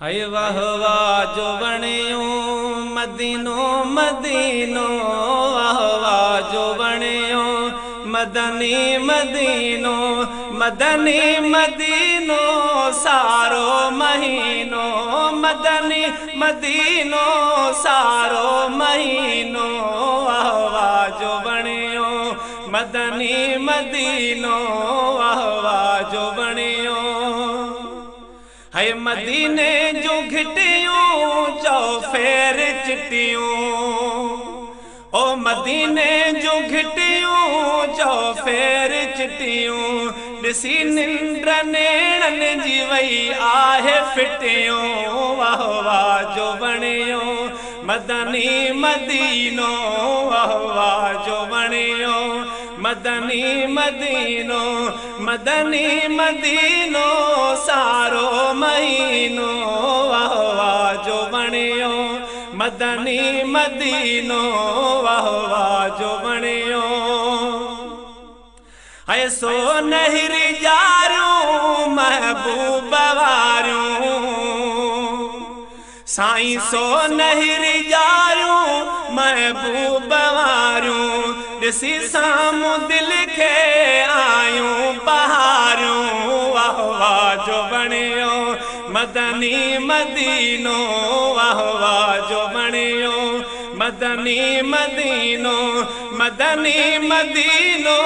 है वाह वाह जो बणियो मदीनो मदीनो वाह वाह जो बणियो मदनी मदीनो मदनी मदीनो सारो महीनो मदनी मदीनो सारो महीनो वाह वाह जो बणियो मदनी मदीनो वाह वाह जो बणियो है मदीने जो घिटियूं चौ फेर चिटियूं ओ मदीने जो घिटियूं चौ फेर चिटियूं ॾिसी निंड नेणनि जी वई आहे फिटियूं वाह वाह जो बणियो मदनी मदीनो वाह वाह जो बणियो मदनी मदीनो मदनी मदीनो सारो महीनो वाह वाह जो बणियो मदनी मदीनो वाह वाह जो बणियो है सो नहरी जारूं महबूब वारूं साईं सो नहरी जारूं महबूब वारूं ॾिसी साम्हूं दिल खे आयूं बहारूं वाह वाह जो बणियो मदनी मदीनो वाह वाह जो बणियो मदनी मदीनो मदनी मदीनो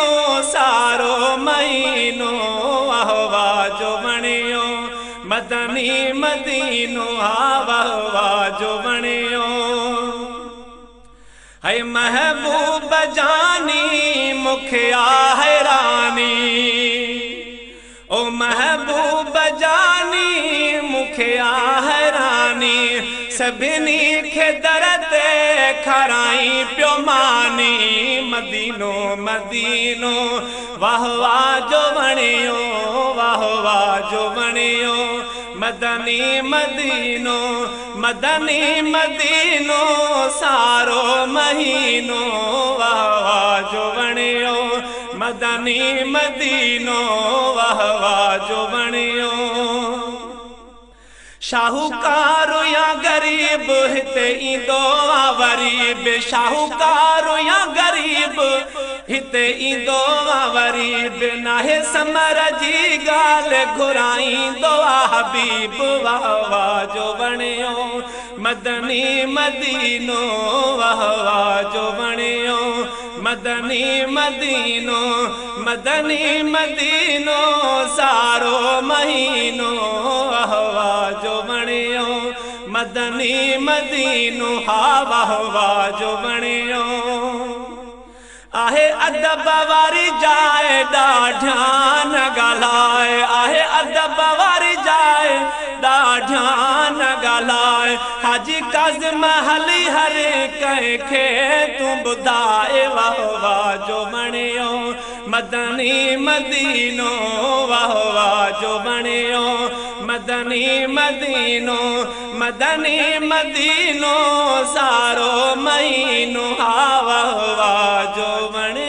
सारो महीनो वाह वाह जो बणियो मदनी मदीनो वाह वाह जो बणियो है महबूब जानी मुखे हैरानी ओ महबूब जानी मुखे हैरानी सभिनी खे दर ते खराई पियो मानी मदीनो मदीनो वाह वाह जो बणियो वाह वाह जो बणियो मदनी मदीनो मदनी मदीनो सारो महीनो वाह वाह जो बणियो मदनी मदीनो वाह वाह जो बणियो शाहूकार या गरीब हिते ईंदो आहे वरीब शाहूकार या गरीब हिते ईंदो आहे वरीब नाहे समर जी ॻाल्हि घुराईंदो आहे हबीब वाह वाह जो बणियो मदनी मदीनो वाह वाह जो बणियो मदनी मदीनो मदनी मदीनो सारो महीनो वाह वाह जो बणियो मदनी मदीनो हा वाह वाह जो बणियो आहे अदब वारी जाए ॾाढा न ॻाल्हाए आहे अदब वारी जाए ॾाढा न ॻाल्हाए हाजी काज़िम हली हर कंहिंखे तूं ॿुधाए वाह वाह जो बणियो मदनी मदीनो वाह वाह जो बणियो मदनी मदीनो मदनी मदीनो सारो महीनो वाह वाह जो बणियो।